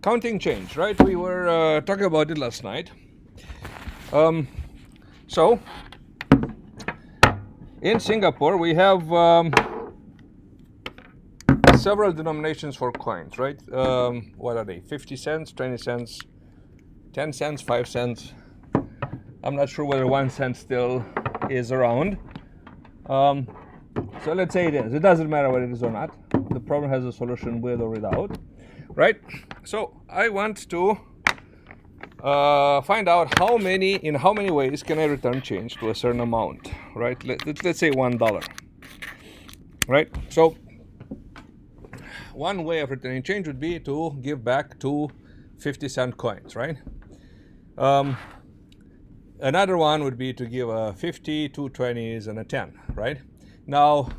counting change, right? We were talking about it last night. So in Singapore, we have several denominations for coins, right? What are they? 50 cents, 20 cents, 10 cents, 5 cents. I'm not sure whether 1 cent still is around. So let's say it is. It doesn't matter whether it is or not. The problem has a solution with or without, right? So I want to find out in how many ways can I return change to a certain amount, right? Let's say $1, right? So one way of returning change would be to give back two 50-cent coins, right? Another one would be to give a 50, two 20s, and a 10, right? Now,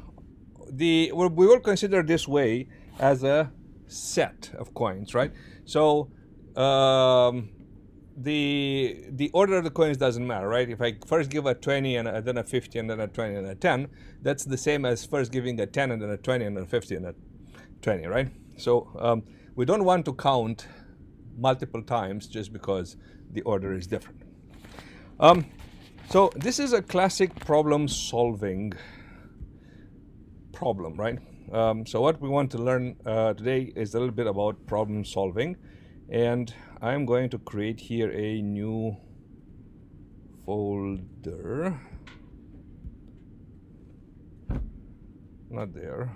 we will consider this way as a set of coins, right? So the order of the coins doesn't matter, right? If I first give a 20 and then a 50 and then a 20 and a 10, that's the same as first giving a 10 and then a 20 and then a 50 and a 20, right? So we don't want to count multiple times just because the order is different. So this is a classic problem-solving problem, right? So what we want to learn today is a little bit about problem-solving, and I'm going to create here a new folder. Not there.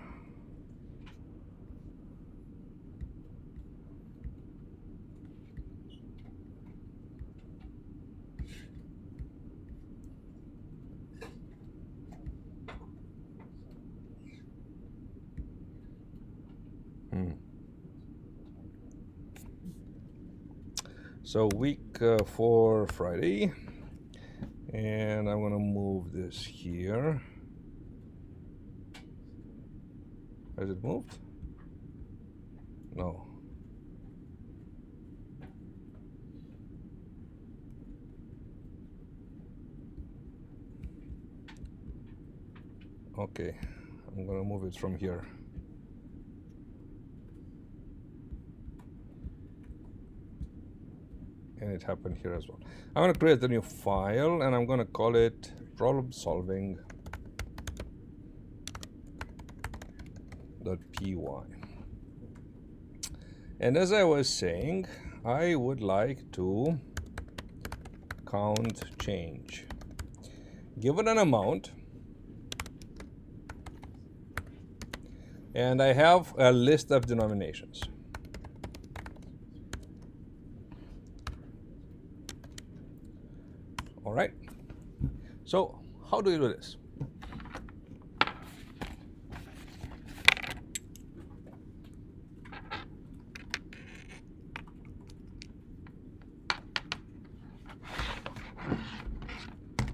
So week 4 Friday, and I'm gonna move this here. Has it moved? No. Okay, I'm gonna move it from here. And it happened here as well. I'm going to create a new file and I'm going to call it problem-solving.py. And as I was saying, I would like to count change. Given an amount, and I have a list of denominations. All right. So how do you do this?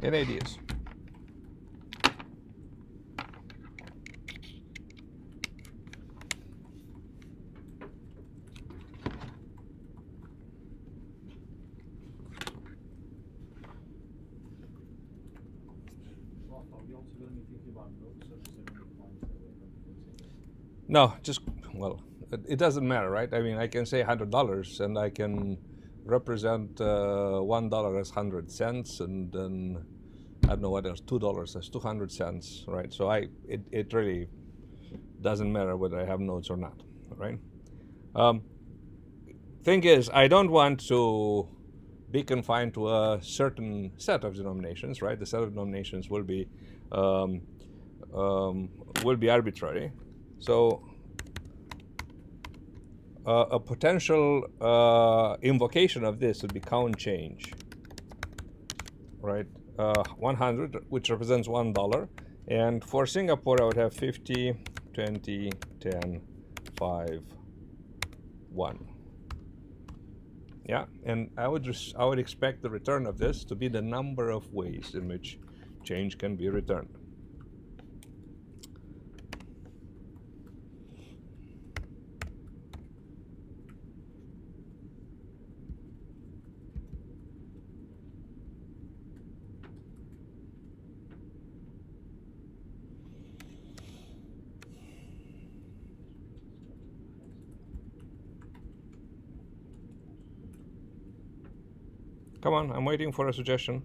Any ideas? No, just, well, it doesn't matter, right? I mean, I can say $100 and I can represent $1 as 100 cents, and then I don't know what else, $2 as 200 cents, right? So it really doesn't matter whether I have nodes or not, right? Thing is, I don't want to be confined to a certain set of denominations, right? The set of denominations will be arbitrary. So a potential invocation of this would be count change, right? 100, which represents $1. And for Singapore, I would have 50, 20, 10, 5, 1. Yeah, and I would expect the return of this to be the number of ways in which change can be returned. Come on, I'm waiting for a suggestion.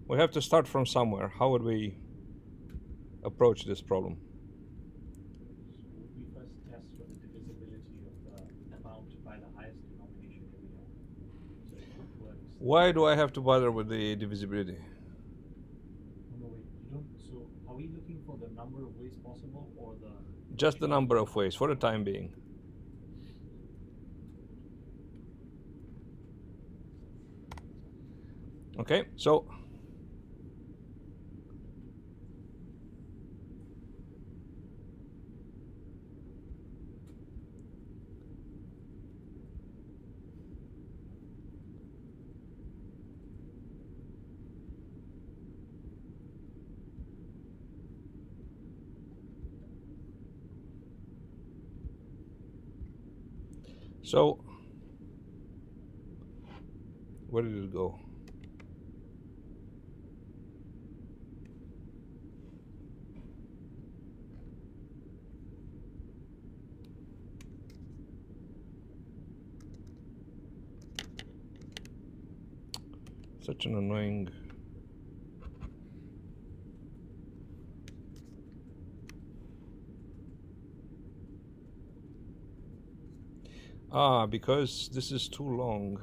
We have to start from somewhere. How would we approach this problem? So we first test for the divisibility of the amount by the highest denomination that we have. So if it works. Why do I have to bother with the divisibility? No, wait, you don't. So are we looking for the number of ways possible or the? Just the number of ways for the time being. Okay, so where did it go? Such an annoying. Because this is too long.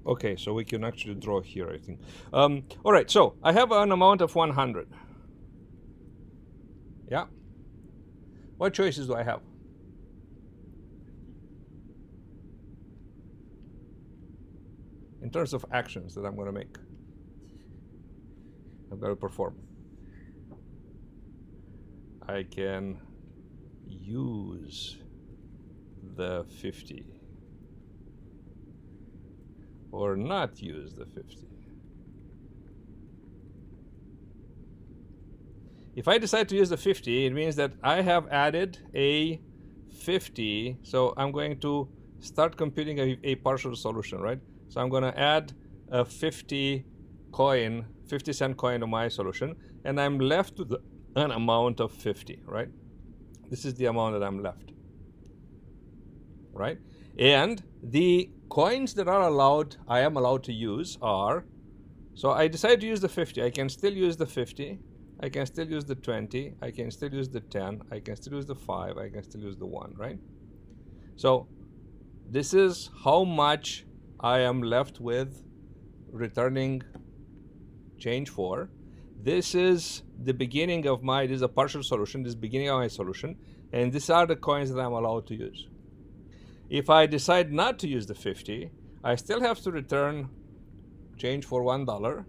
Okay, so we can actually draw here, I think. All right, so I have an amount of 100. Yeah. What choices do I have? In terms of actions that I'm going to make, I've got to perform. I can use the 50 or not use the 50. If I decide to use the 50, it means that I have added a 50. So I'm going to start computing a partial solution, right? So I'm going to add a 50 cent coin to my solution, and I'm left with an amount of 50, right? This is the amount that I'm left, right? And the coins that are allowed, I am allowed to use are, so I decide to use the 50. I can still use the 50. I can still use the 20. I can still use the 10. I can still use the 5. I can still use the 1, right? So this is how much I am left with returning change for. This is the beginning of my, this is a partial solution, this is the beginning of my solution, and these are the coins that I'm allowed to use. If I decide not to use the 50, I still have to return change for $1,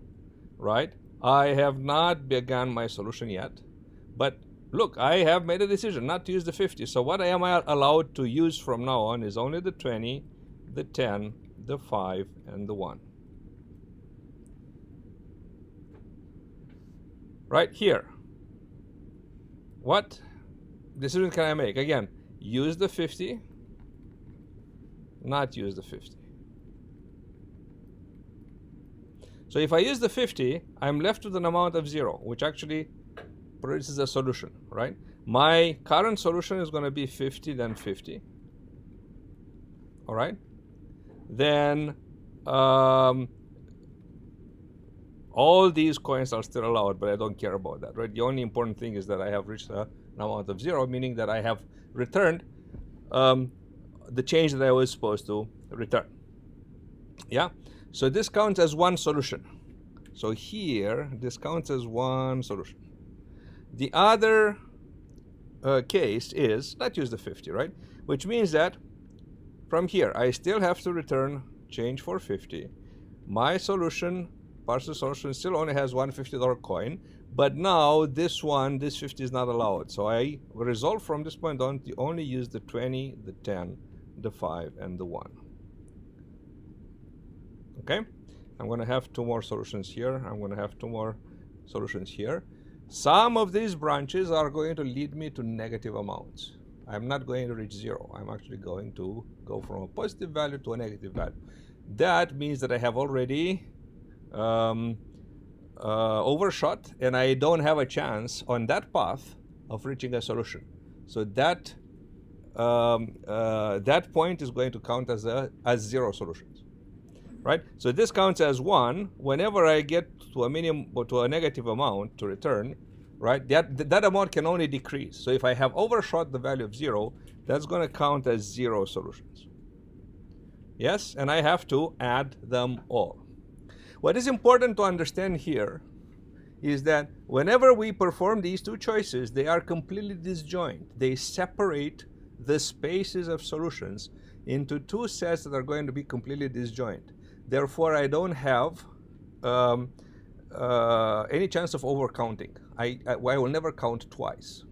right? I have not begun my solution yet, but look, I have made a decision not to use the 50. So what I am allowed to use from now on is only the 20, the 10, the 5, and the 1. Right here. What decision can I make? Again, use the 50, not use the 50. So if I use the 50, I'm left with an amount of 0, which actually produces a solution, right? My current solution is going to be 50, then 50. All right? Then all these coins are still allowed, but I don't care about that, right? The only important thing is that I have reached an amount of 0, meaning that I have returned the change that I was supposed to return. Yeah? So this counts as one solution. So here, this counts as one solution. The other case is not use the 50, right? Which means that from here, I still have to return change for 50. My solution, partial solution, still only has one $50 coin, but now this 50 is not allowed. So I resolve from this point on to only use the 20, the 10, the 5, and the 1. Okay? I'm going to have two more solutions here. I'm going to have two more solutions here. Some of these branches are going to lead me to negative amounts. I'm not going to reach zero. I'm actually going to go from a positive value to a negative value. That means that I have already overshot, and I don't have a chance on that path of reaching a solution. So that that point is going to count as zero solutions, right? So this counts as one whenever I get to a minimum or to a negative amount to return, right? That amount can only decrease. So if I have overshot the value of zero, that's going to count as zero solutions. Yes, and I have to add them all. What is important to understand here is that whenever we perform these two choices, they are completely disjoint. They separate the spaces of solutions into two sets that are going to be completely disjoint. Therefore, I don't have any chance of overcounting. I will never count twice.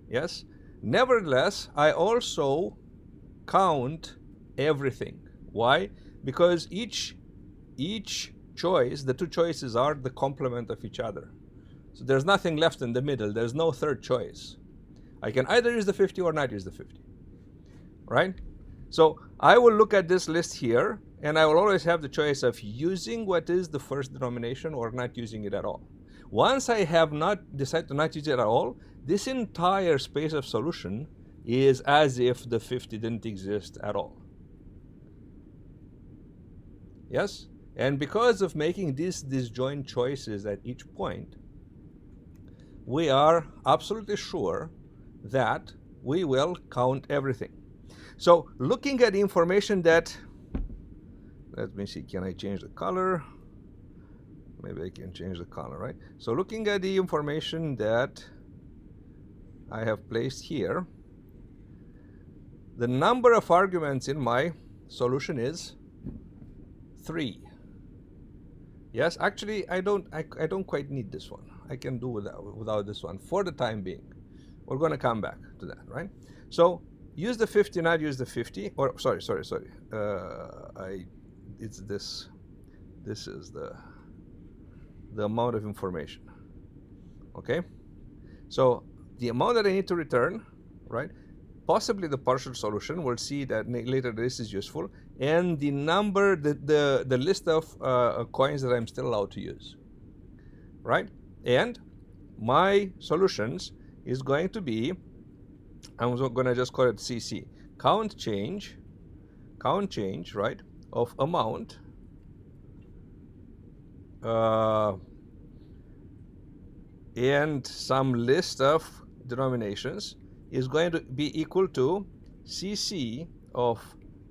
Yes? Nevertheless, I also count everything. Why? Because each choice, the two choices are the complement of each other. So there's nothing left in the middle. There's no third choice. I can either use the 50 or not use the 50, right? So I will look at this list here, and I will always have the choice of using what is the first denomination or not using it at all. Once I have not decided to not use it at all, this entire space of solution is as if the 50 didn't exist at all. Yes? And because of making these disjoint choices at each point, we are absolutely sure that we will count everything. So looking at the information that, let me see, can I change the color? Maybe I can change the color, right? So looking at the information that I have placed here, the number of arguments in my solution is 3. Yes, actually, I don't quite need this one. I can do without this one for the time being. We're going to come back to that, right? So use the 50, not use the 50. Or sorry. It's this. This is the amount of information. Okay. So the amount that I need to return, right? Possibly the partial solution. We'll see that later. This is useful, and the number, the list of coins that I'm still allowed to use, right? And my solutions is going to be, I'm going to just call it CC, count change, right, of amount and some list of denominations is going to be equal to CC of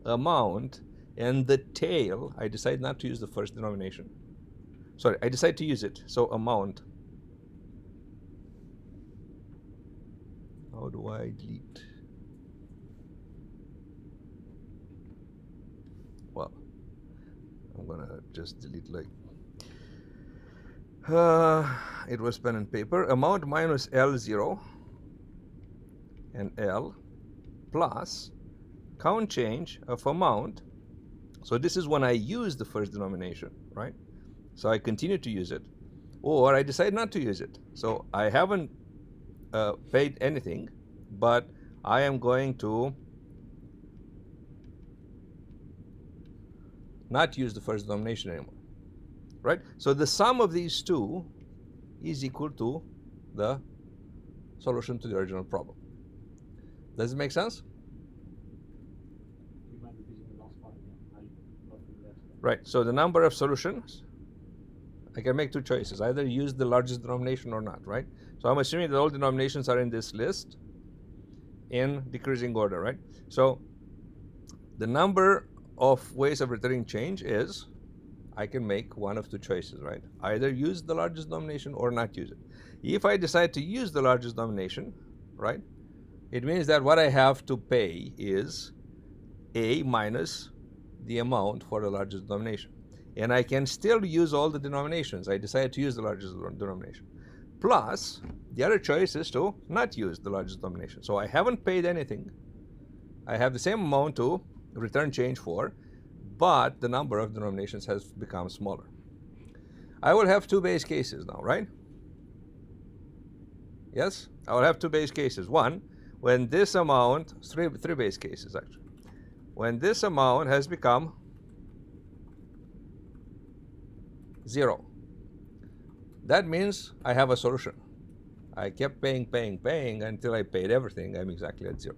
amount and the tail. I decide not to use the first denomination. Sorry, I decide to use it. So amount. How do I delete? Well, I'm gonna just delete like it was pen and paper. Amount minus L0 and L plus count change of amount. So this is when I use the first denomination, right? So I continue to use it, or I decide not to use it. So I haven't paid anything, but I am going to not use the first denomination anymore, right? So the sum of these two is equal to the solution to the original problem. Does it make sense? You might be using the last part again. I'll go through that. Right. So the number of solutions, I can make two choices. Either use the largest denomination or not, right? So I'm assuming that all denominations are in this list in decreasing order, right? So the number of ways of returning change is, I can make one of two choices, right? Either use the largest denomination or not use it. If I decide to use the largest denomination, right, it means that what I have to pay is A minus the amount for the largest denomination. And I can still use all the denominations. I decided to use the largest denomination. Plus, the other choice is to not use the largest denomination. So I haven't paid anything. I have the same amount to return change for, but the number of denominations has become smaller. I will have two base cases now, right? Yes, I will have two base cases. One, when this amount, three base cases actually. When this amount has become 0, that means I have a solution. I kept paying until I paid everything. I'm exactly at 0,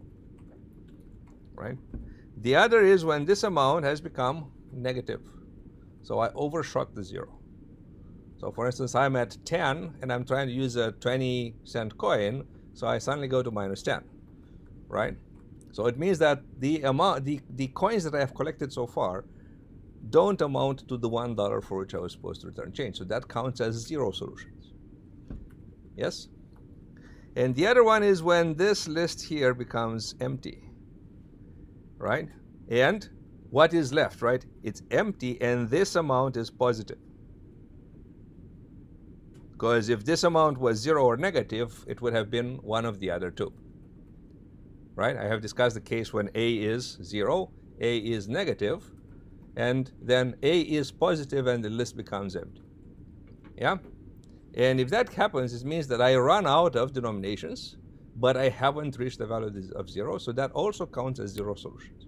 right? The other is when this amount has become negative. So I overshot the 0. So for instance, I'm at 10 and I'm trying to use a 20-cent coin, so I suddenly go to minus 10, right? So it means that the coins that I have collected so far don't amount to the $1 for which I was supposed to return change. So that counts as 0 solutions. Yes? And the other one is when this list here becomes empty, right? And what is left, right? It's empty and this amount is positive. Because if this amount was 0 or negative, it would have been one of the other two, right? I have discussed the case when A is 0, A is negative, and then A is positive and the list becomes empty. Yeah? And if that happens, it means that I run out of denominations, but I haven't reached the value of 0, so that also counts as 0 solutions.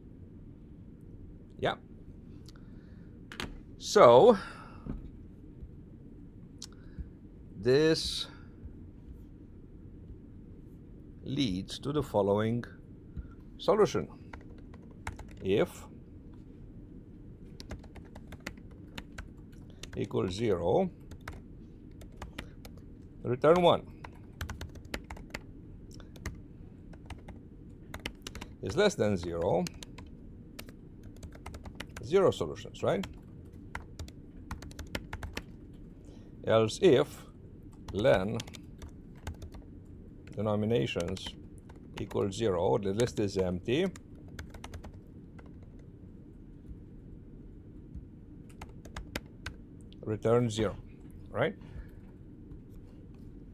Yeah? So this leads to the following solution. If equals 0, return 1 is less than 0, 0 solutions, right? Else if len denominations equals 0, the list is empty, return 0, right?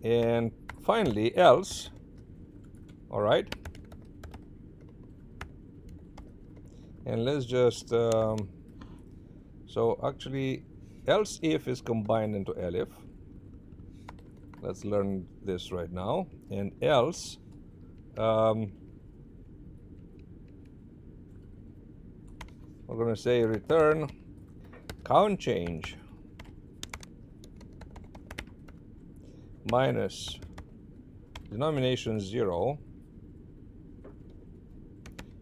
And finally, else, all right? And let's just, so actually, else if is combined into elif. Let's learn this right now. And else, we're going to say return count change minus denomination 0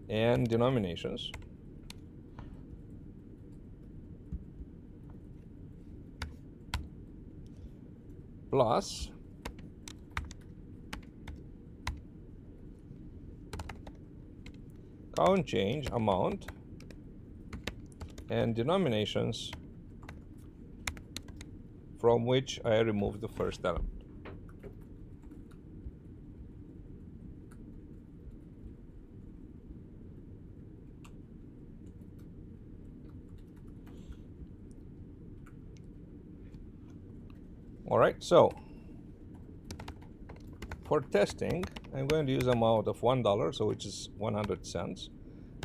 and denominations plus count change amount and denominations from which I remove the first element. All right, so for testing, I'm going to use amount of $1, so which is 100 cents.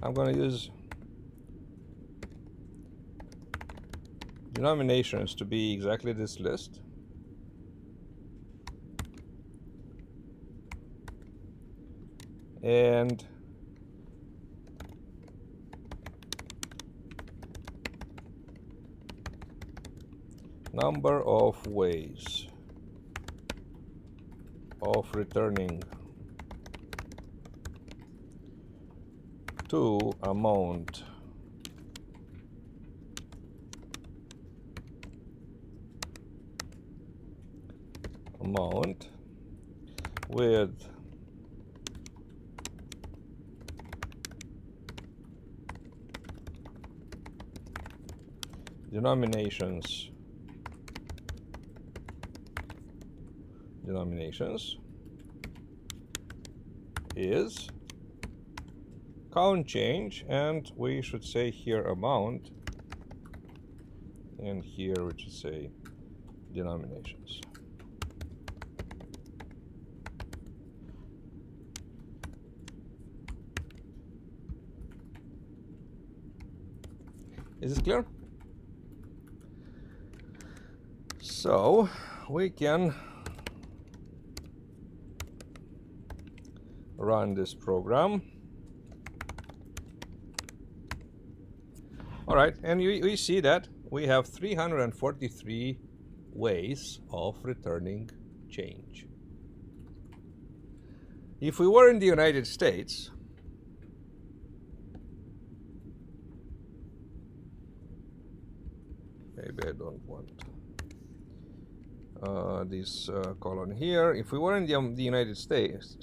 I'm going to use denominations to be exactly this list. And number of ways of returning to amount with denominations is count change, and we should say here amount, and here we should say denominations. Is this clear? So we can run this program. All right, and we see that we have 343 ways of returning change. If we were in the United States, maybe I don't want this column here. If we were in the United States,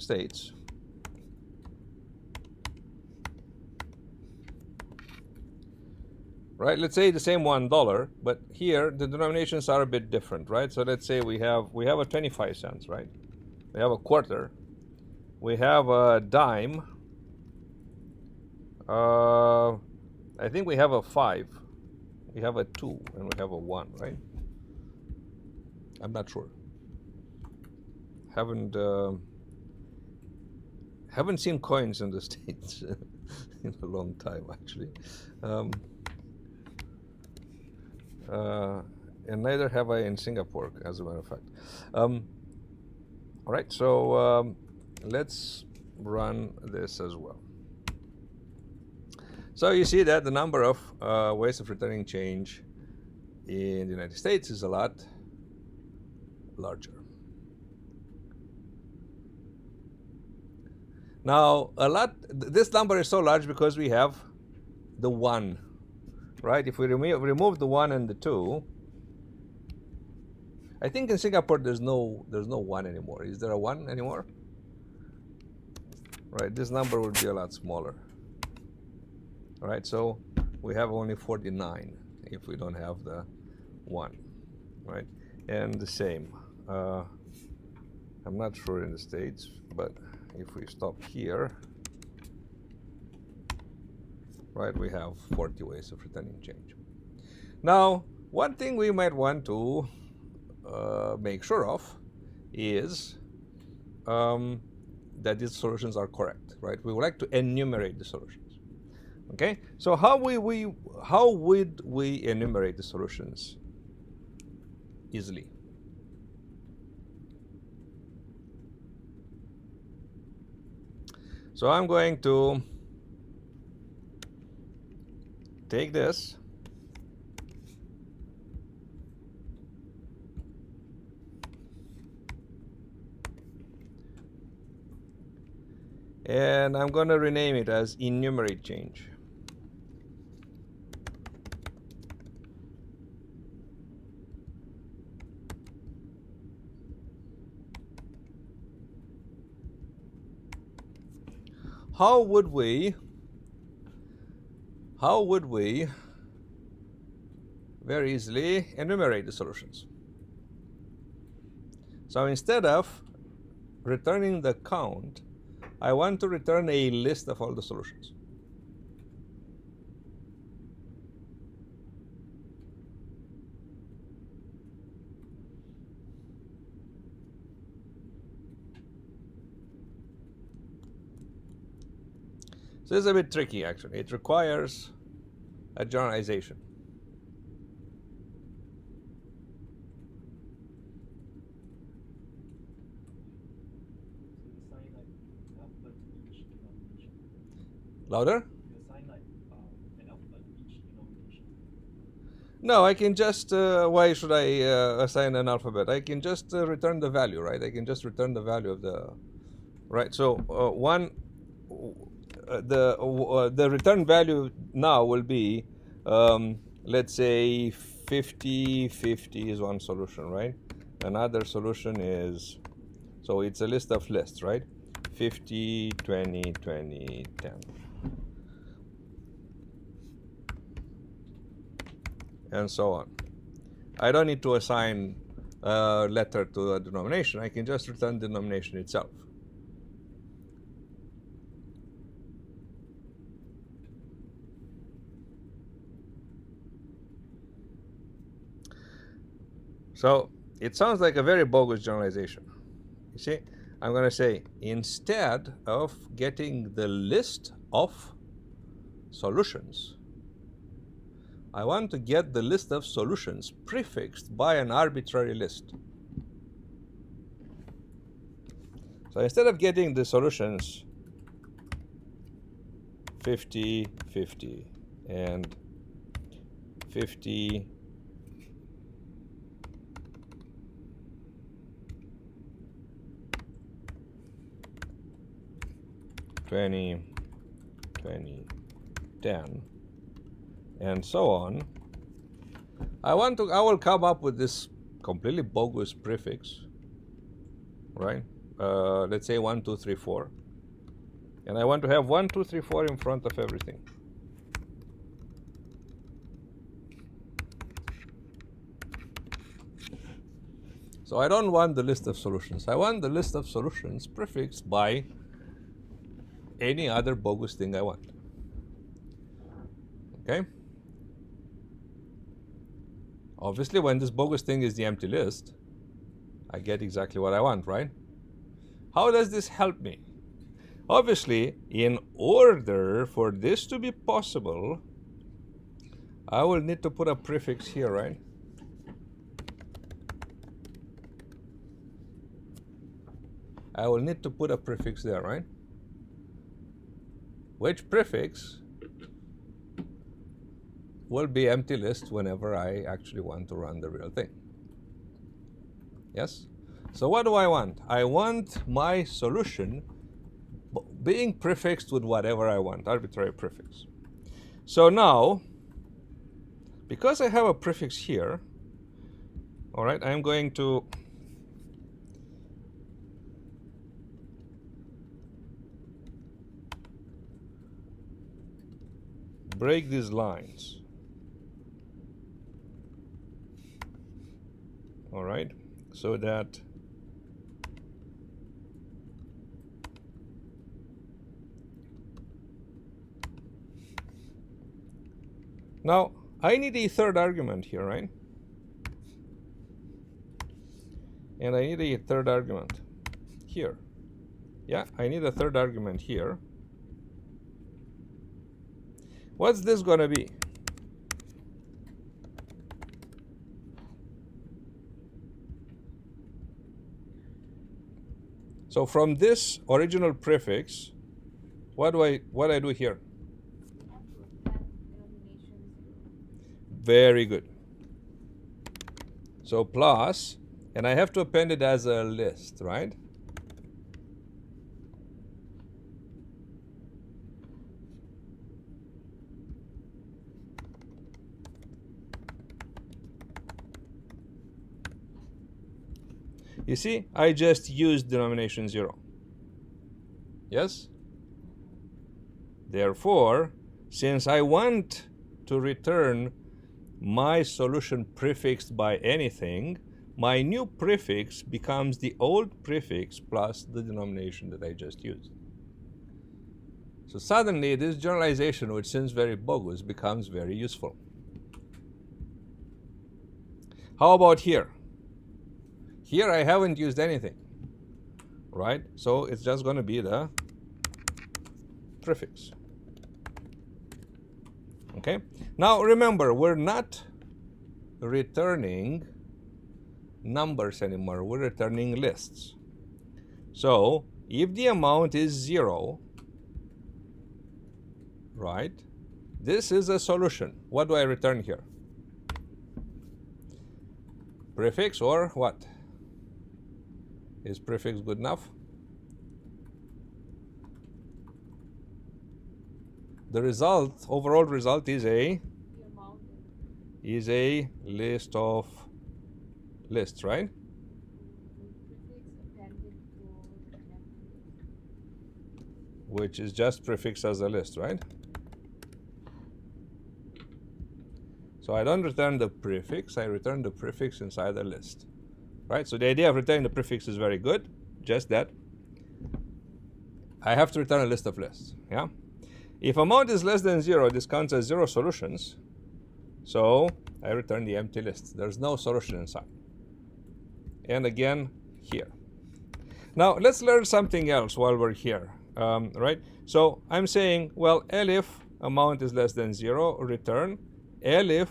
right? Let's say the same $1, but here the denominations are a bit different, right? So let's say we have a 25 cents, right? We have a quarter. We have a dime. I think we have a 5. We have a 2 and we have a 1, right? I'm not sure. Haven't seen coins in the States in a long time, actually. And neither have I in Singapore, as a matter of fact. All right, so let's run this as well. So you see that the number of ways of returning change in the United States is a lot larger. Now, this number is so large because we have the 1, right? If we remove the 1 and the 2, I think in Singapore there's no 1 anymore. Is there a 1 anymore? Right, this number would be a lot smaller. All right, so we have only 49 if we don't have the 1, right? And the same. I'm not sure in the States, but if we stop here, right, we have 40 ways of returning change. Now, one thing we might want to make sure of is that these solutions are correct, right? We would like to enumerate the solutions. Okay, so how would we enumerate the solutions easily? So I'm going to take this and I'm going to rename it as enumerate change. How would we very easily enumerate the solutions? So instead of returning the count, I want to return a list of all the solutions. So this is a bit tricky, actually. It requires a generalization. Louder? No, I can just, why should I assign an alphabet? I can just return the value, right? I can just return the value of the, right? So the return value now will be, let's say 50, 50 is one solution, right? Another solution is, so it's a list of lists, right? 50, 20, 20, 10. And so on. I don't need to assign a letter to a denomination. I can just return the denomination itself. So it sounds like a very bogus generalization. You see, I'm going to say, instead of getting the list of solutions, I want to get the list of solutions prefixed by an arbitrary list. So instead of getting the solutions 50, 50, and 50, 20, 20, 10, and so on, I will come up with this completely bogus prefix, right? Let's say 1, 2, 3, 4. And I want to have 1, 2, 3, 4 in front of everything. So I don't want the list of solutions. I want the list of solutions prefixed by any other bogus thing I want. Okay? Obviously, when this bogus thing is the empty list, I get exactly what I want, right? How does this help me? Obviously, in order for this to be possible, I will need to put a prefix here, right? I will need to put a prefix there, right? Which prefix will be empty list whenever I actually want to run the real thing. Yes? So what do I want? I want my solution being prefixed with whatever I want, arbitrary prefix. So now, because I have a prefix here, all right, I'm going to break these lines. All right, so that now I need a third argument here, right? And I need a third argument here. Yeah, I need a third argument here. What's this gonna be? So from this original prefix, what do I do here? Very good. So plus, and I have to append it as a list, right? You see, I just used denomination 0. Yes? Therefore, since I want to return my solution prefixed by anything, my new prefix becomes the old prefix plus the denomination that I just used. So suddenly, this generalization, which seems very bogus, becomes very useful. How about here? Here I haven't used anything, right? So it's just going to be the prefix. Okay? Now remember, we're not returning numbers anymore. We're returning lists. So if the amount is 0, right, this is a solution. What do I return here? Prefix or what? Is prefix good enough? The result, overall result, is a list of lists, right? Which is just prefixed as a list, right? So I don't return the prefix, I return the prefix inside the list. Right? So the idea of returning the prefix is very good, just that I have to return a list of lists. Yeah? If amount is less than 0, this counts as 0 solutions. So I return the empty list. There's no solution inside. And again, here. Now let's learn something else while we're here. Right? So I'm saying, well, elif amount is less than 0, return. elif,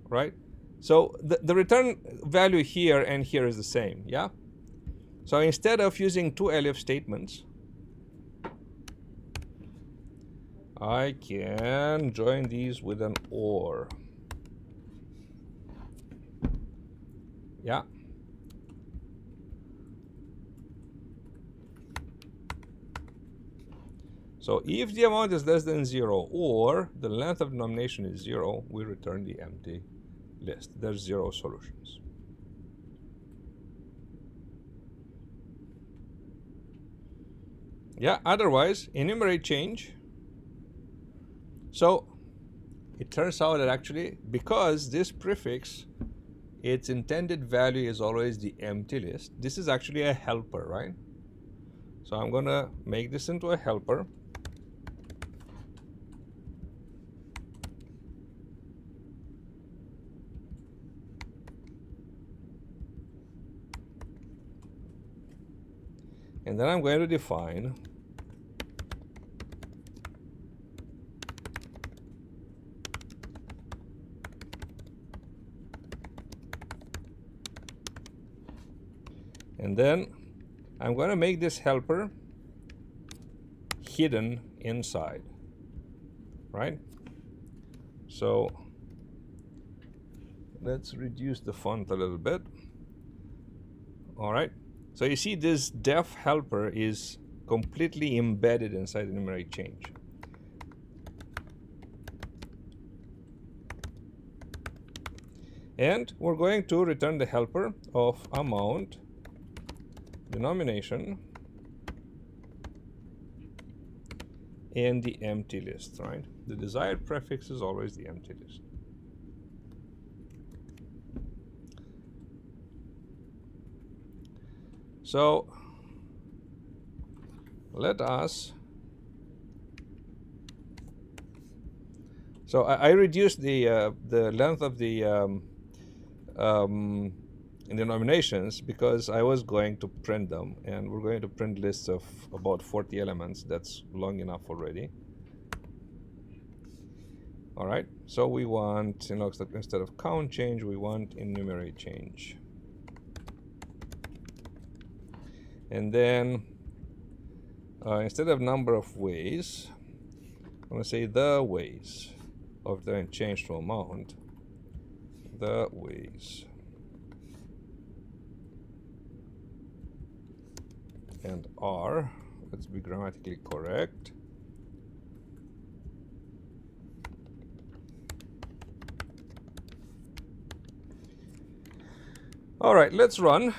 right? So the return value here and here is the same, yeah? So instead of using two elif statements, I can join these with an OR. Yeah. So if the amount is less than 0 or the length of denomination is 0, we return the empty list. There's 0 solutions. Yeah, otherwise, enumerate change. So it turns out that actually, because this prefix, its intended value is always the empty list, this is actually a helper, right? So I'm going to make this into a helper. And then I'm going to define and then I'm going to make this helper hidden inside, right? So let's reduce the font a little bit. All right. So you see this def helper is completely embedded inside enumerate change. And we're going to return the helper of amount, denomination, and the empty list, right? The desired prefix is always the empty list. So let us, so I reduced the length of the denominations because I was going to print them, and we're going to print lists of about 40 elements. That's long enough already. All right, so we want, instead of count change, we want enumerate change. And then instead of number of ways, I'm going to say the ways of the change to amount, the ways. And R, let's be grammatically correct. All right, let's run.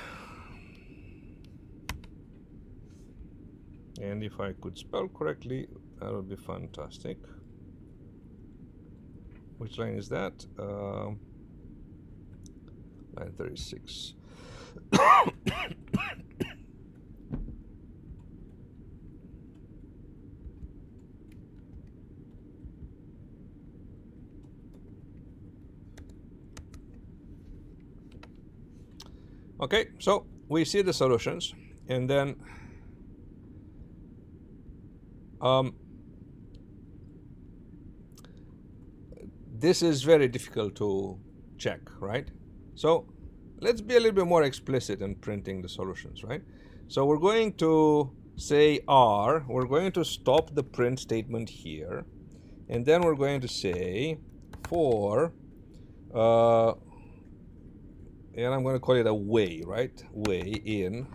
And if I could spell correctly, that would be fantastic. Which line is that? Line 36. Okay, so we see the solutions, and then this is very difficult to check, right? So let's be a little bit more explicit in printing the solutions, right? So we're going to say R, we're going to stop the print statement here, and then we're going to say for, and I'm going to call it a way, right? Way in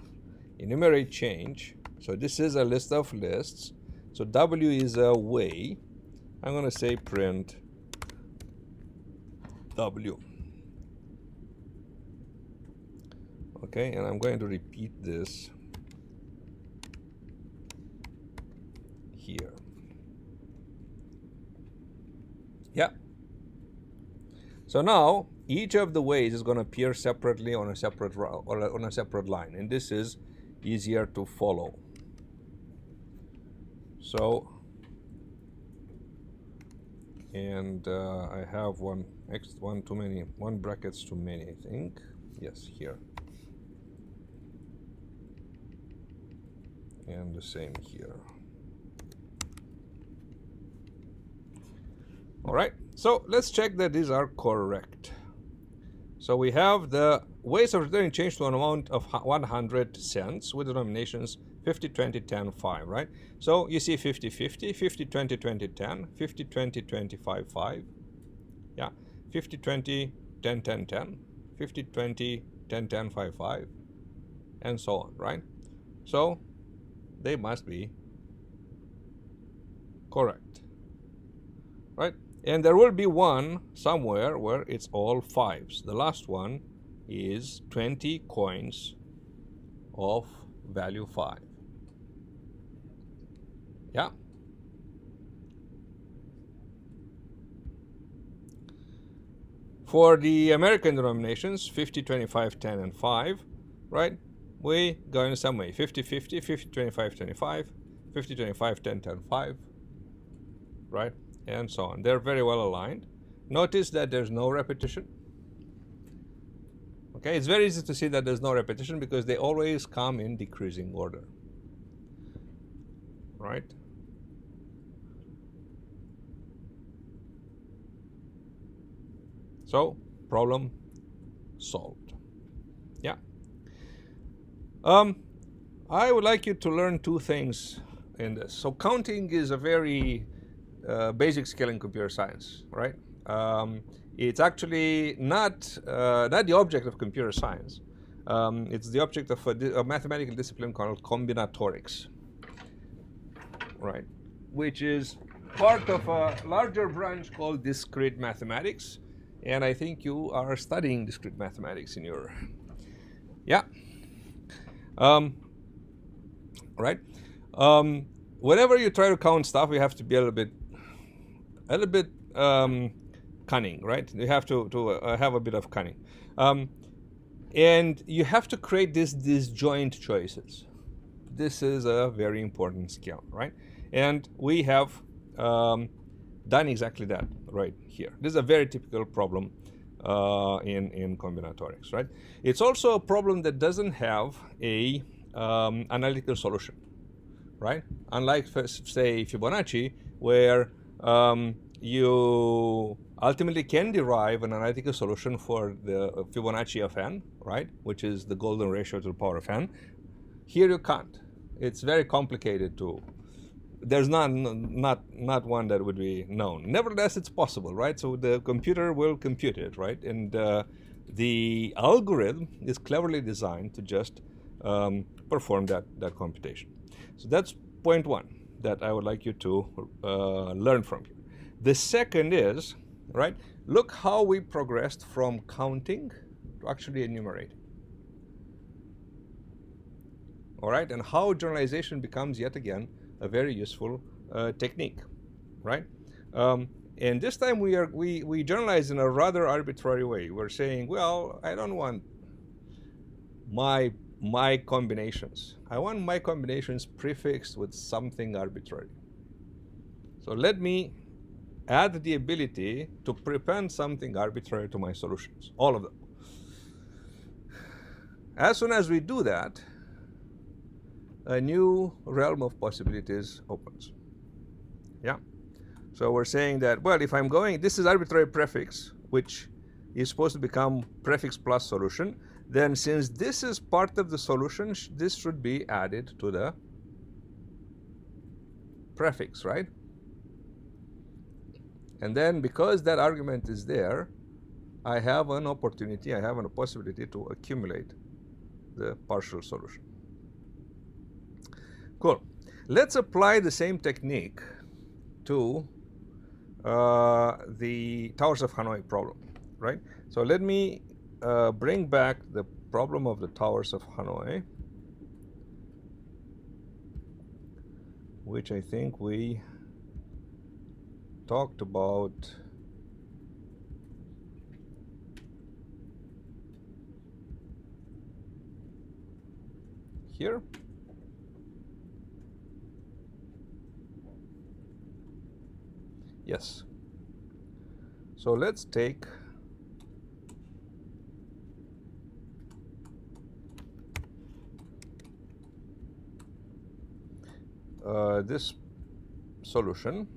enumerate change. So this is a list of lists. So W is a way. I'm going to say print W. Okay, and I'm going to repeat this here. Yeah. So now each of the ways is going to appear separately on a separate row or on a separate line, and this is easier to follow. So, and I have one too many, one brackets too many, I think. Yes, here. And the same here. All right, so let's check that these are correct. So we have the ways of returning change to an amount of 100 cents with denominations 50, 20, 10, 5, right? So you see 50, 50, 50, 20, 20, 10, 50, 20, 25, 5. Yeah, 50, 20, 10, 10, 10, 50, 20, 10, 10, 5, 5, and so on, right? So they must be correct, right? And there will be one somewhere where it's all fives. The last one is 20 coins of value 5. Yeah. For the American denominations, 50, 25, 10, and 5, right? We go in some way. 50, 50, 50, 25, 25, 50, 25, 10, 10, 5, right? And so on. They're very well aligned. Notice that there's no repetition. Okay, it's very easy to see that there's no repetition because they always come in decreasing order, right? So, problem solved. Yeah. I would like you to learn two things in this. So, counting is a very basic skill in computer science, right? It's actually not the object of computer science. It's the object of a mathematical discipline called combinatorics, right? Which is part of a larger branch called discrete mathematics. And I think you are studying discrete mathematics in your, yeah. Right? Whenever you try to count stuff, you have to be a little bit cunning, right? You have to have a bit of cunning, and you have to create these disjoint choices. This is a very important skill, right? And we have done exactly that right here. This is a very typical problem in combinatorics, right? It's also a problem that doesn't have a analytical solution, right? Unlike, say, Fibonacci, where you ultimately can derive an analytical solution for the Fibonacci of n, right? Which is the golden ratio to the power of n. Here you can't. It's very complicated to. There's not one that would be known. Nevertheless, it's possible, right? So the computer will compute it, right? And the algorithm is cleverly designed to just perform that computation. So that's point one that I would like you to learn from here. The second is, right, look how we progressed from counting to actually enumerating. All right, and how generalization becomes yet again a very useful technique, right? And this time we generalize in a rather arbitrary way. We're saying, well, I don't want my combinations. I want my combinations prefixed with something arbitrary. So let me add the ability to prepend something arbitrary to my solutions, all of them. As soon as we do that, a new realm of possibilities opens. Yeah. So we're saying that, well, if I'm going, this is arbitrary prefix, which is supposed to become prefix plus solution, then since this is part of the solution, this should be added to the prefix, right? And then because that argument is there, I have an opportunity, I have a possibility to accumulate the partial solution. Cool. Let's apply the same technique to the Towers of Hanoi problem, right? So let me bring back the problem of the Towers of Hanoi, which I think we talked about here. Yes. So let's take this solution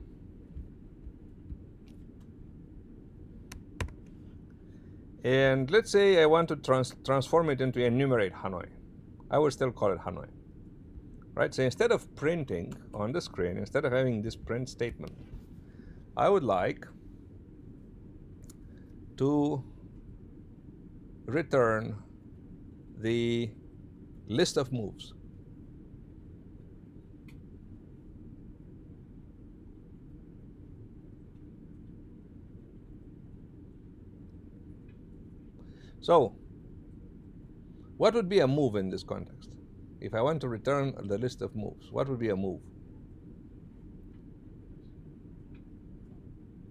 And let's say I want to transform it into enumerate Hanoi. I would still call it Hanoi. Right? So instead of printing on the screen, instead of having this print statement, I would like to return the list of moves. So, what would be a move in this context? If I want to return the list of moves, what would be a move?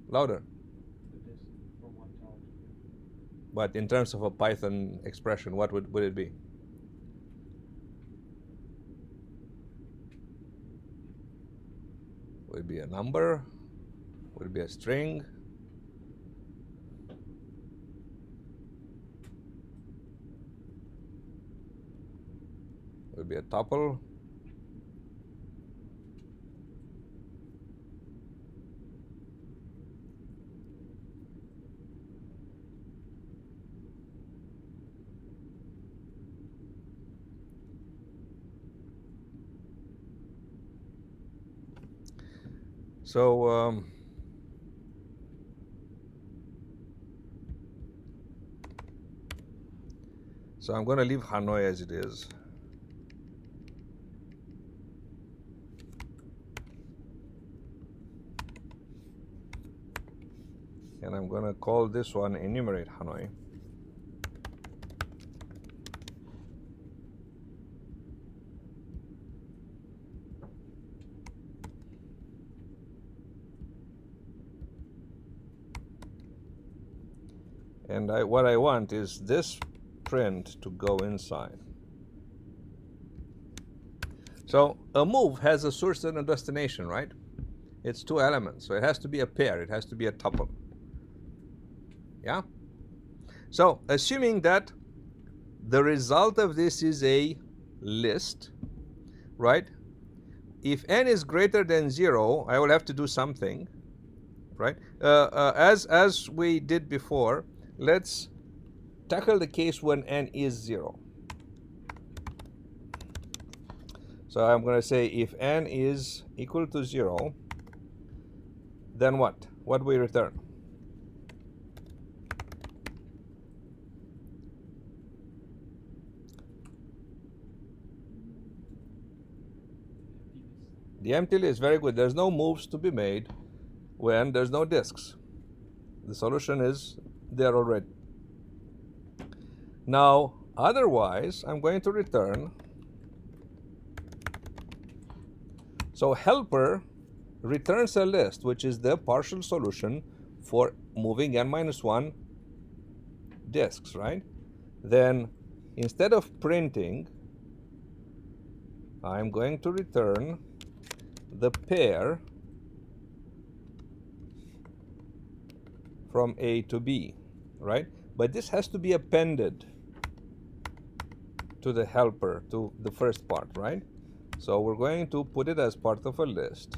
Louder. The disk from one tower to the other. But in terms of a Python expression, what would it be? Would it be a number? Would it be a string? Would it be a tuple? So so I'm going to leave Hanoi as it is. And I'm going to call this one enumerate Hanoi. And what I want is this print to go inside. So a move has a source and a destination, right? It's two elements, so it has to be a pair, it has to be a tuple. Yeah? So assuming that the result of this is a list, right? If n is greater than 0, I will have to do something, right? As we did before, let's tackle the case when n is 0. So I'm going to say if n is equal to 0, then what? What do we return? The empty list, very good. There's no moves to be made when there's no disks. The solution is there already. Now, otherwise, I'm going to return. So helper returns a list, which is the partial solution for moving n minus 1 disks, right? Then instead of printing, I'm going to return the pair from A to B, right? But this has to be appended to the helper, to the first part, right? So we're going to put it as part of a list.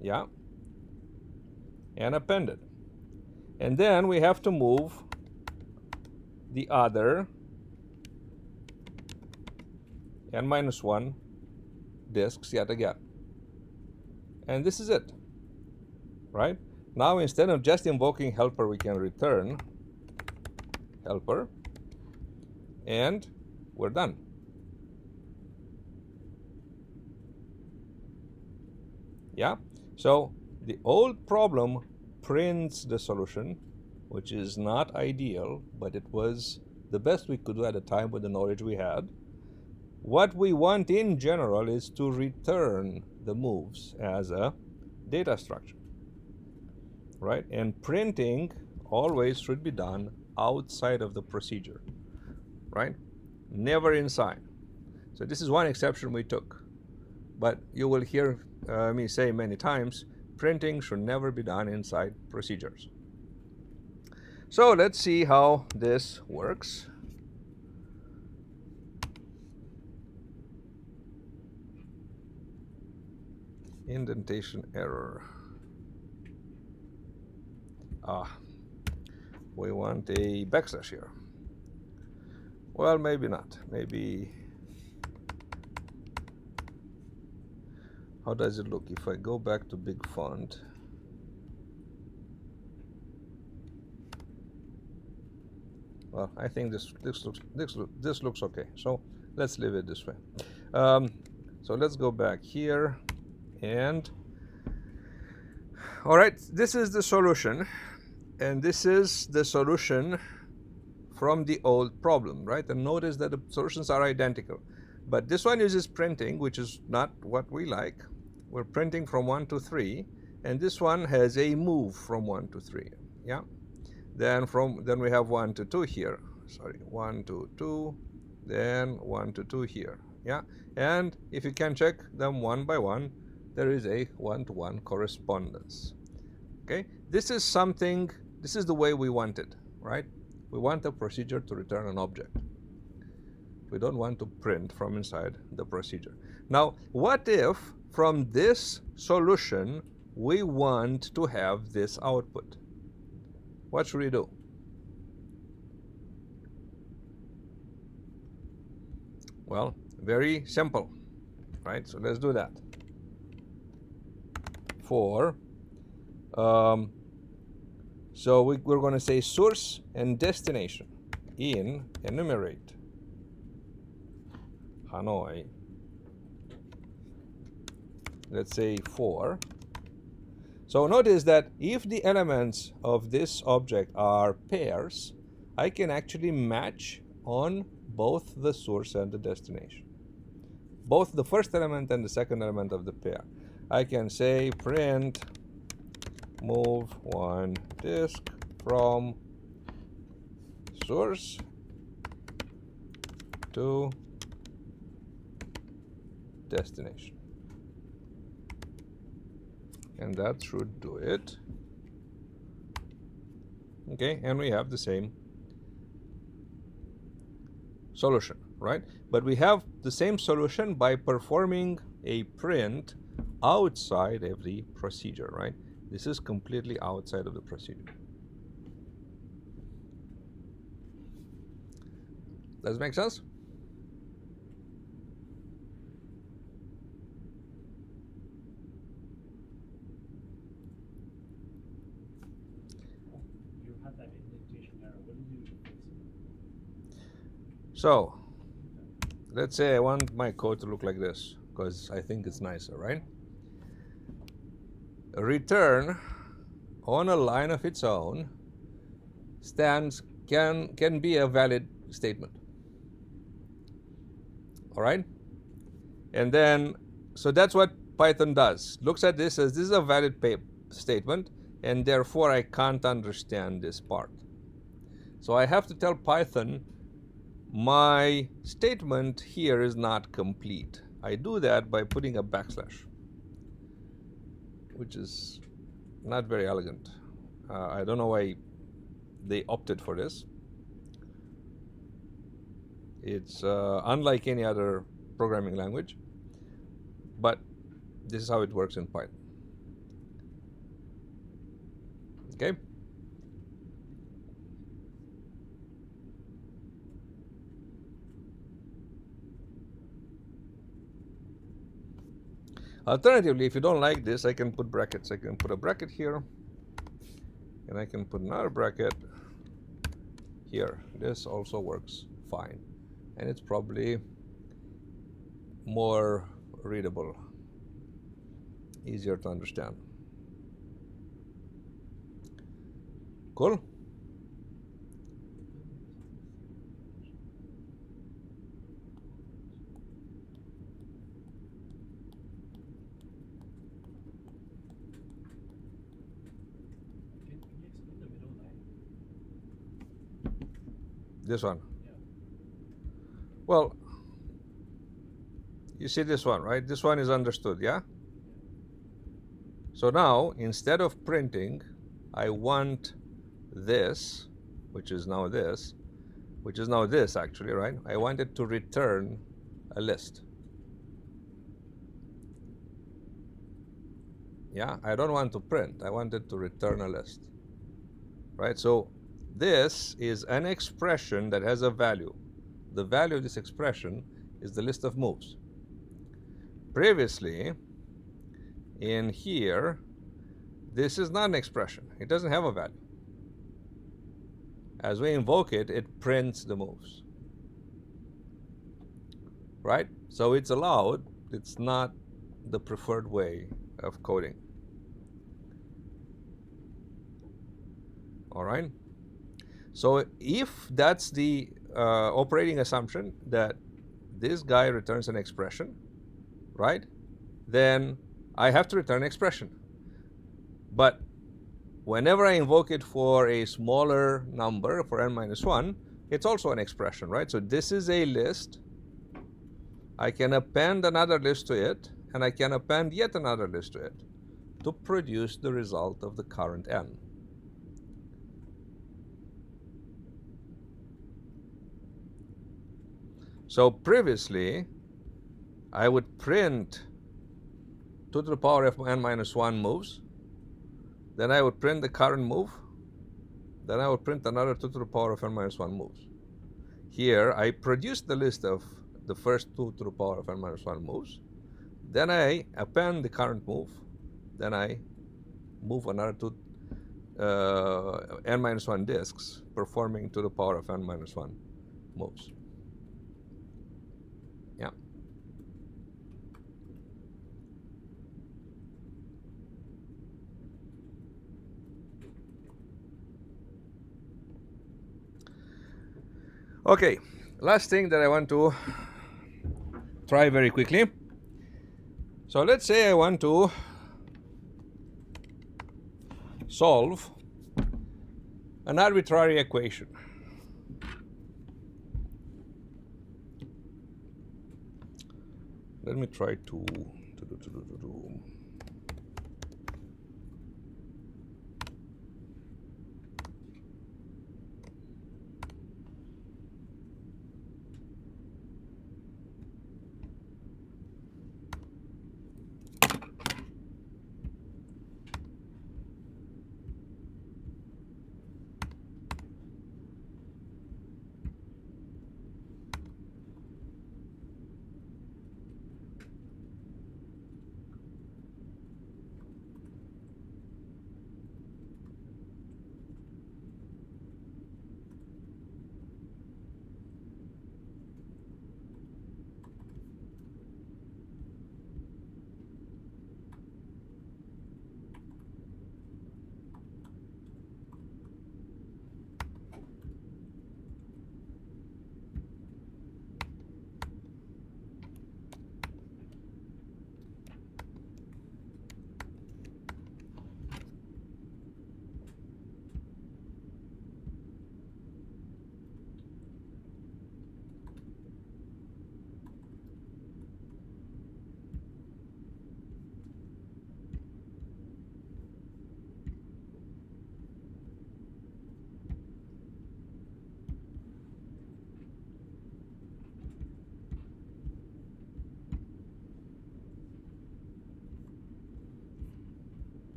Yeah. And append it. And then we have to move the other n minus 1 disks yet again. And this is it, right? Now instead of just invoking helper, we can return helper, and we're done. Yeah? So the old problem prints the solution, which is not ideal, but it was the best we could do at the time with the knowledge we had. What we want in general is to return the moves as a data structure, right? And printing always should be done outside of the procedure, right? Never inside. So this is one exception we took. But you will hear me say many times, printing should never be done inside procedures. So let's see how this works. Indentation error. we want a backslash here. Well, maybe not. Maybe, how does it look if I go back to big font? Well, I think this looks okay. So let's leave it this way. So let's go back here, and all right, this is the solution, and this is the solution from the old problem, right? And notice that the solutions are identical, but this one uses printing, which is not what we like. We're printing from 1 to 3, and this one has a move from 1 to 3. Yeah. Then we have 1 to 2 here. Sorry, 1 to 2, then 1 to 2 here. Yeah, and if you can check them one by one, there is a one-to-one correspondence. Okay, this is the way we want it, right? We want a procedure to return an object. We don't want to print from inside the procedure. Now, what if from this solution we want to have this output? What should we do? Well, very simple, right? So let's do that. So we're going to say source and destination in enumerate Hanoi. Let's say 4. So notice that if the elements of this object are pairs, I can actually match on both the source and the destination. Both the first element and the second element of the pair. I can say print move one disk from source to destination. And that should do it. Okay, and we have the same solution, right? But we have the same solution by performing a print outside of the procedure, right? This is completely outside of the procedure. Does it make sense? You had that indentation error. What did you do to fix it? So let's say I want my code to look like this because I think it's nicer, right? Return on a line of its own can be a valid statement. All right? And then, so that's what Python does. Looks at this as this is a valid statement, and therefore I can't understand this part. So I have to tell Python my statement here is not complete. I do that by putting a backslash, which is not very elegant. I don't know why they opted for this. It's unlike any other programming language, but this is how it works in Python. Okay. Alternatively, if you don't like this, I can put brackets. I can put a bracket here, and I can put another bracket here. This also works fine, and it's probably more readable, easier to understand. Cool? Can you explain the middle line? This one. Yeah. Well, you see this one, right? This one is understood, yeah? So now, instead of printing, I want this, which is now this, which is now this actually, right? I want it to return a list. Yeah, I don't want to print. I want it to return a list, right? So this is an expression that has a value. The value of this expression is the list of moves. Previously, in here, this is not an expression. It doesn't have a value. As we invoke it, it prints the moves. Right? So it's allowed. It's not the preferred way of coding. All right? So if that's the operating assumption that this guy returns an expression, right? Then I have to return an expression. But whenever I invoke it for a smaller number, for n minus 1, it's also an expression, right? So this is a list. I can append another list to it, and I can append yet another list to it to produce the result of the current n. So previously, I would print 2 to the power of n minus 1 moves. Then I would print the current move. Then I would print another 2 to the power of n minus 1 moves. Here, I produce the list of the first 2 to the power of n minus 1 moves. Then I append the current move. Then I move another 2 n minus 1 disks, performing to the power of n minus 1 moves. Yeah. Okay, last thing that I want to try very quickly. So let's say I want to solve an arbitrary equation. Let me try to do.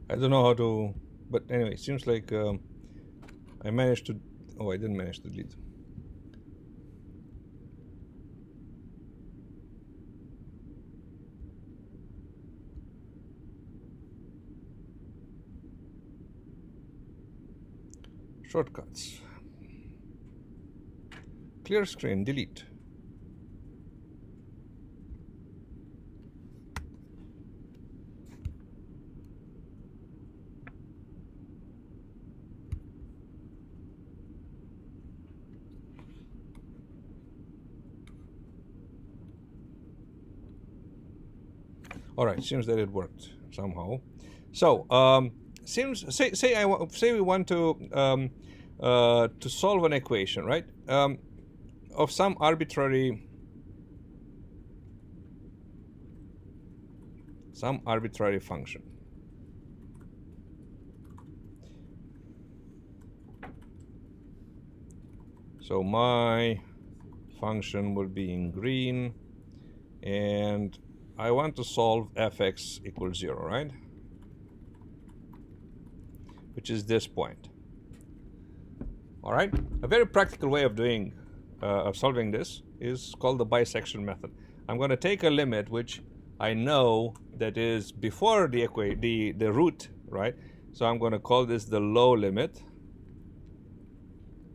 I don't know how to, but anyway, it seems like I managed to, oh, I didn't manage to delete. Shortcuts. Clear screen, delete. All right, seems that it worked somehow. So, say we want to solve an equation, right? Of some arbitrary function. So my function will be in green, and I want to solve fx equals 0, right? Which is this point. All right, a very practical way of doing of solving this is called the bisection method. I'm going to take a limit which I know that is before the root, right? So I'm going to call this the low limit,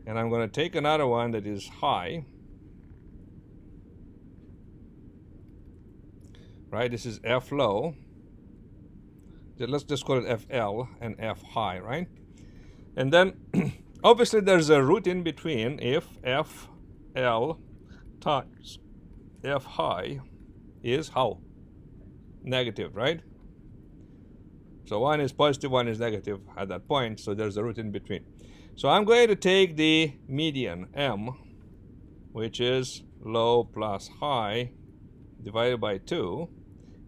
and I'm going to take another one that is high, right? This is f low. Let's just call it FL and F high, right? And then obviously there's a root in between if FL times F high is how? Negative, right? So one is positive, one is negative at that point, so there's a root in between. So I'm going to take the median M, which is low plus high, divided by 2,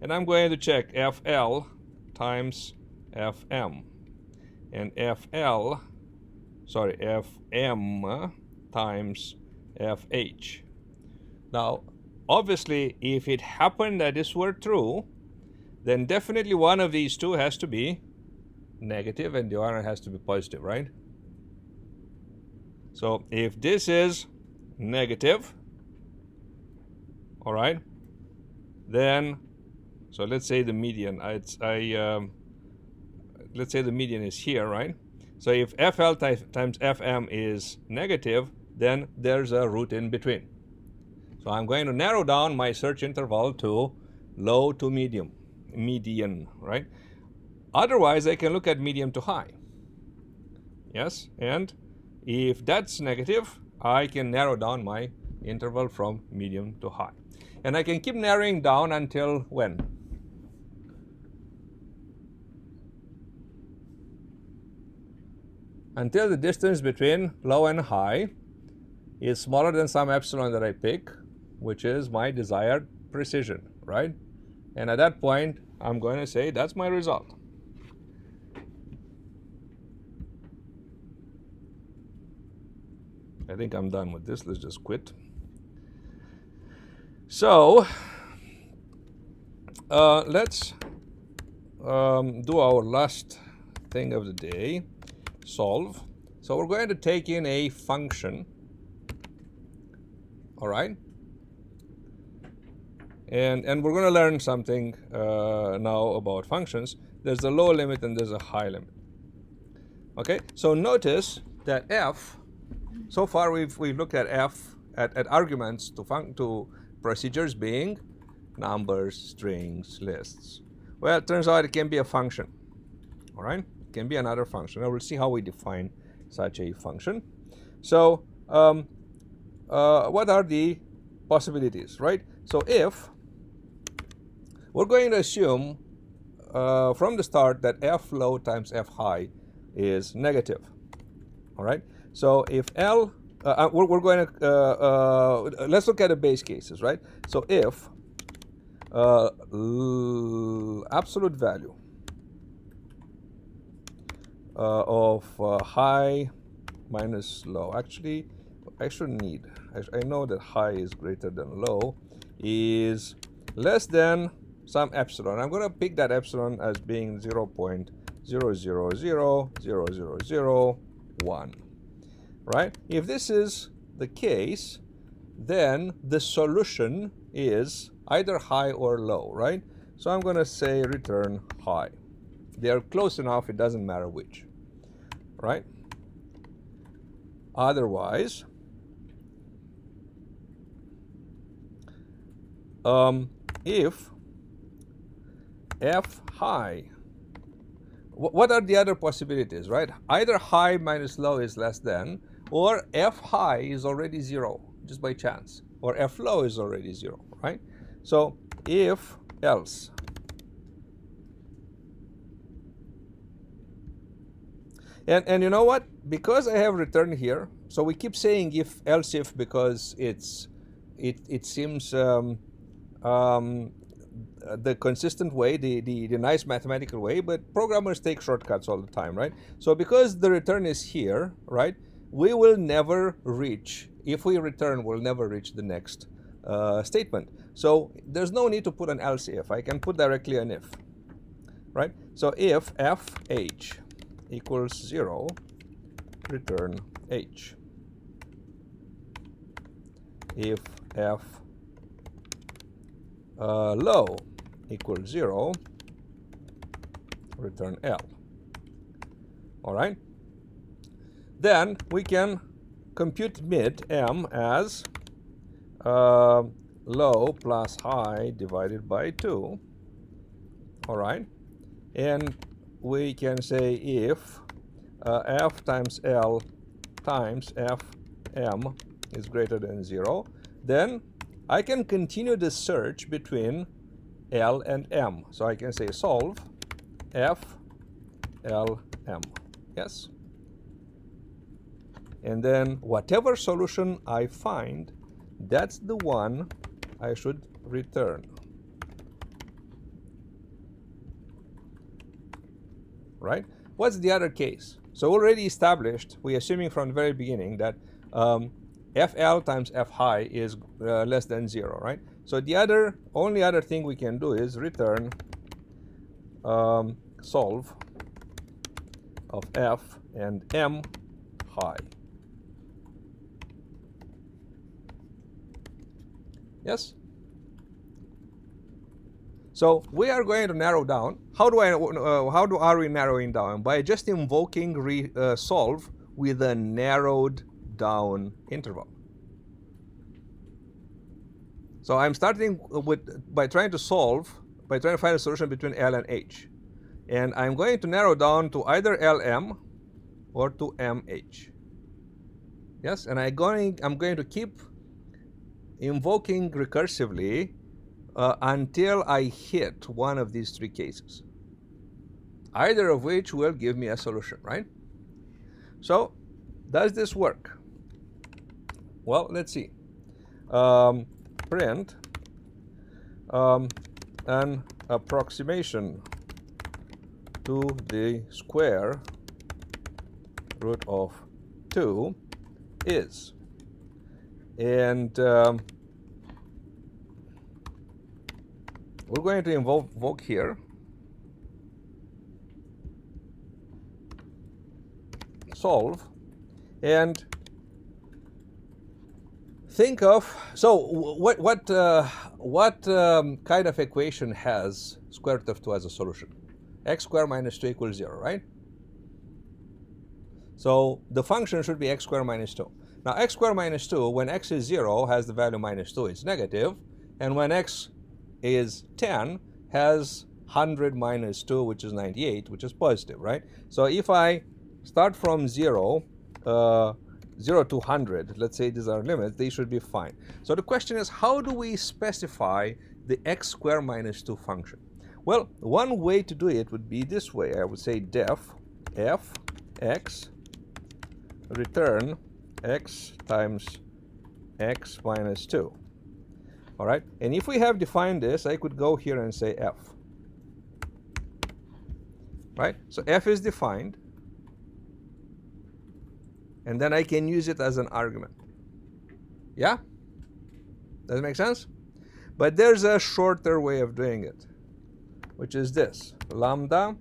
and I'm going to check FL times FM, and FM times FH. Now, obviously, if it happened that this were true, then definitely one of these two has to be negative and the other has to be positive, right? So if this is negative, all right, then, so let's say the median, let's say the median is here, right? So if FL times FM is negative, then there's a root in between. So I'm going to narrow down my search interval to low to median, right? Otherwise, I can look at medium to high. Yes, and if that's negative, I can narrow down my interval from medium to high. And I can keep narrowing down until when? Until the distance between low and high is smaller than some epsilon that I pick, which is my desired precision, right? And at that point, I'm going to say that's my result. I think I'm done with this. Let's just quit. So let's do our last thing of the day, solve. So we're going to take in a function, all right? And we're going to learn something now about functions. There's a low limit and there's a high limit. Okay, so notice that f, so far we've looked at f at arguments to procedures being numbers, strings, lists. Well, it turns out it can be a function, all right? It can be another function. Now we'll see how we define such a function. So what are the possibilities, right? So if we're going to assume from the start that f low times f high is negative, all right? So if L, we're going to, let's look at the base cases, right? So if absolute value of high minus low, actually, I shouldn't need, I know that high is greater than low, is less than some epsilon. I'm going to pick that epsilon as being 0.00000001, right? If this is the case, then the solution is either high or low, right? So I'm going to say return high. They are close enough, it doesn't matter which, right? Otherwise, if f high, what are the other possibilities, right? Either high minus low is less than, or f high is already 0 just by chance, or f low is already 0, right? So if else, and you know what, because I have return here, so we keep saying if else if because it seems the consistent way, the nice mathematical way, but programmers take shortcuts all the time, right? So because the return is here, right, we will never reach, if we return, we'll never reach the next statement. So there's no need to put an else if. I can put directly an if, right? So if fh equals 0, return h. If f low equals 0, return L. All right? Then we can compute mid m as low plus high divided by 2. All right? And we can say if f times L times fm is greater than 0, then I can continue the search between L and M. So I can say solve f L M. Yes? And then whatever solution I find, that's the one I should return. Right? What's the other case? So already established, we're assuming from the very beginning that FL times F high is less than 0, right? So the only other thing we can do is return solve of F and M high. Yes? So we are going to narrow down. How are we narrowing down? By just invoking solve with a narrowed down interval. So I'm starting by trying to find a solution between L and H. And I'm going to narrow down to either LM or to MH. Yes, and I'm going to keep invoking recursively until I hit one of these three cases, either of which will give me a solution, right? So, does this work? Well, let's see. Print an approximation to the square root of 2 is, and we're going to invoke here solve, and think of, so what kind of equation has square root of 2 as a solution? X squared minus 2 equals 0, right? So the function should be x squared minus 2. Now x squared minus 2, when x is 0, has the value minus 2, it's negative. And when x is 10, has 100 minus 2, which is 98, which is positive, right? So if I start from 0 to 100, let's say these are limits, they should be fine. So the question is, how do we specify the x squared minus 2 function? Well, one way to do it would be this way. I would say def f x return x times x minus 2. All right, and if we have defined this, I could go here and say f. Right, so f is defined, and then I can use it as an argument. Yeah? Does it make sense? But there's a shorter way of doing it, which is this: lambda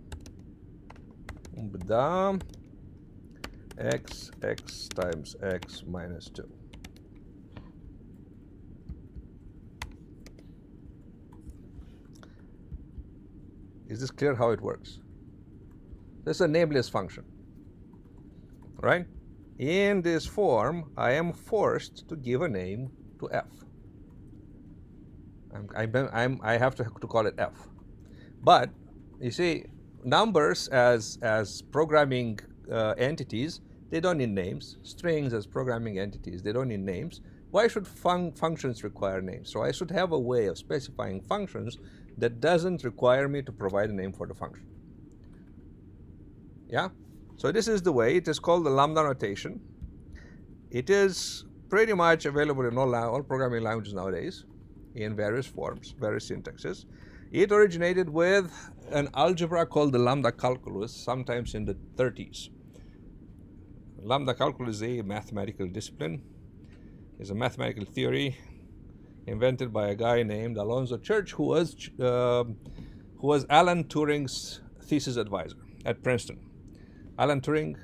x times x minus 2. Is this clear how it works? This is a nameless function, right? In this form, I am forced to give a name to f. I have to call it f. But you see, numbers as programming entities, they don't need names. Strings as programming entities, they don't need names. Why should functions require names? So I should have a way of specifying functions that doesn't require me to provide a name for the function. Yeah? So this is the way. It is called the lambda notation. It is pretty much available in all programming languages nowadays in various forms, various syntaxes. It originated with an algebra called the lambda calculus, sometimes in the 30s. Lambda calculus is a mathematical discipline. It's a mathematical theory invented by a guy named Alonzo Church, who was Alan Turing's thesis advisor at Princeton. Alan Turing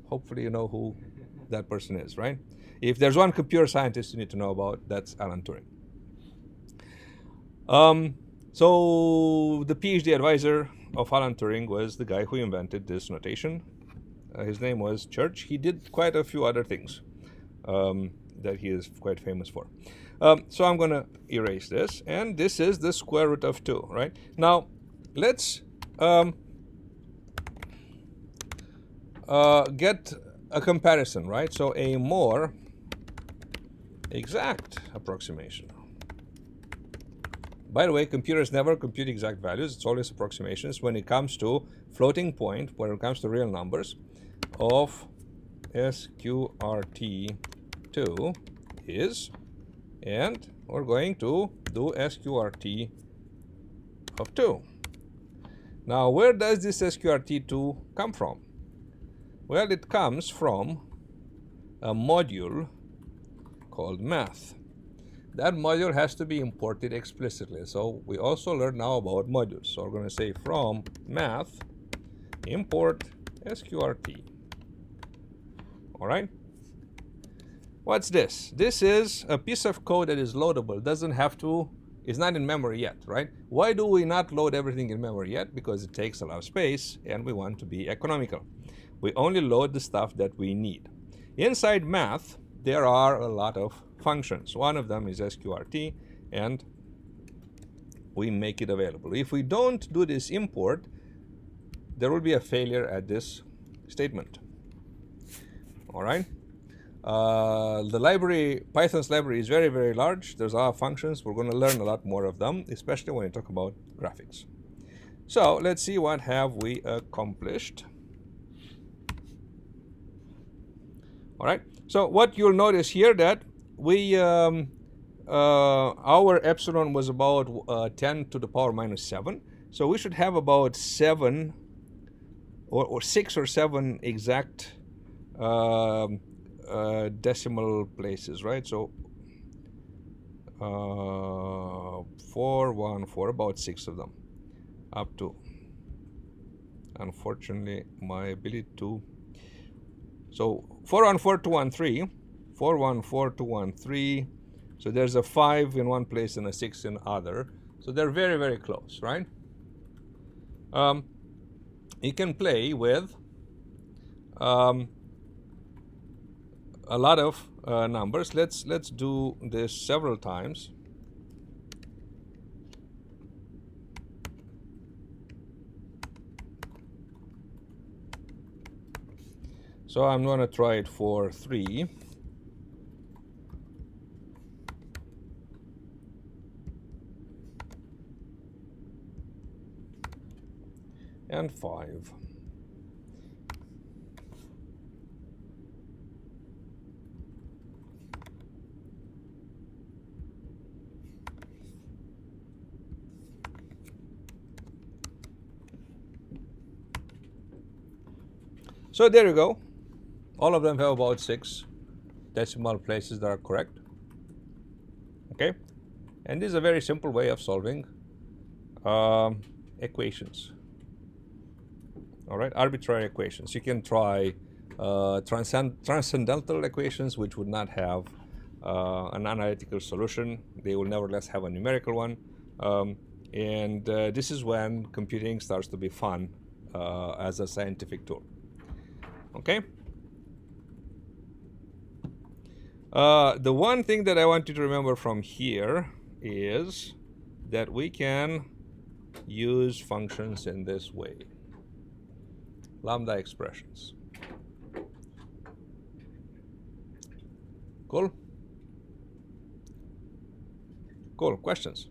hopefully you know who that person is, right? If there's one computer scientist you need to know about, that's Alan Turing. So the PhD advisor of Alan Turing was the guy who invented this notation. His name was Church. He did quite a few other things that he is quite famous for. So I'm going to erase this, and this is the square root of 2, right? Now, let's get a comparison, right? So a more exact approximation. By the way, computers never compute exact values. It's always approximations when it comes to floating point, when it comes to real numbers, of SQRT2 is, and we're going to do SQRT of 2. Now, where does this SQRT2 come from? Well, it comes from a module called math. That module has to be imported explicitly. So we also learned now about modules. So we're going to say from math import SQRT. All right. What's this? This is a piece of code that is loadable. Doesn't have to, is not in memory yet, right? Why do we not load everything in memory yet? Because it takes a lot of space and we want to be economical. We only load the stuff that we need. Inside math, there are a lot of functions. One of them is SQRT, and we make it available. If we don't do this import, there will be a failure at this statement. All right. The library, Python's library, is very, very large. There's a lot of functions. We're going to learn a lot more of them, especially when we talk about graphics. So let's see what have we accomplished. All right. So what you'll notice here that we our epsilon was about 10 to the power minus 7. So we should have about 7 or 6 or 7 exact decimal places, right? So 4, 1, 4, about 6 of them, up to. Unfortunately, my ability to. So 4142113, 4142113. So there's a 5 in one place and a 6 in other. So they're very, very close, right? You can play with a lot of numbers. Let's do this several times. So I'm going to try it for 3. And 5. So there you go. All of them have about 6 decimal places that are correct. Okay? And this is a very simple way of solving equations. All right, arbitrary equations. You can try transcendental equations, which would not have an analytical solution. They will nevertheless have a numerical one. And this is when computing starts to be fun as a scientific tool. Okay? The one thing that I want you to remember from here is that we can use functions in this way. Lambda expressions. Cool? Cool. Questions?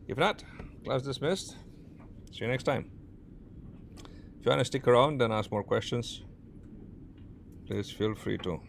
If not, class dismissed. See you next time. If you want to stick around and ask more questions, please feel free to.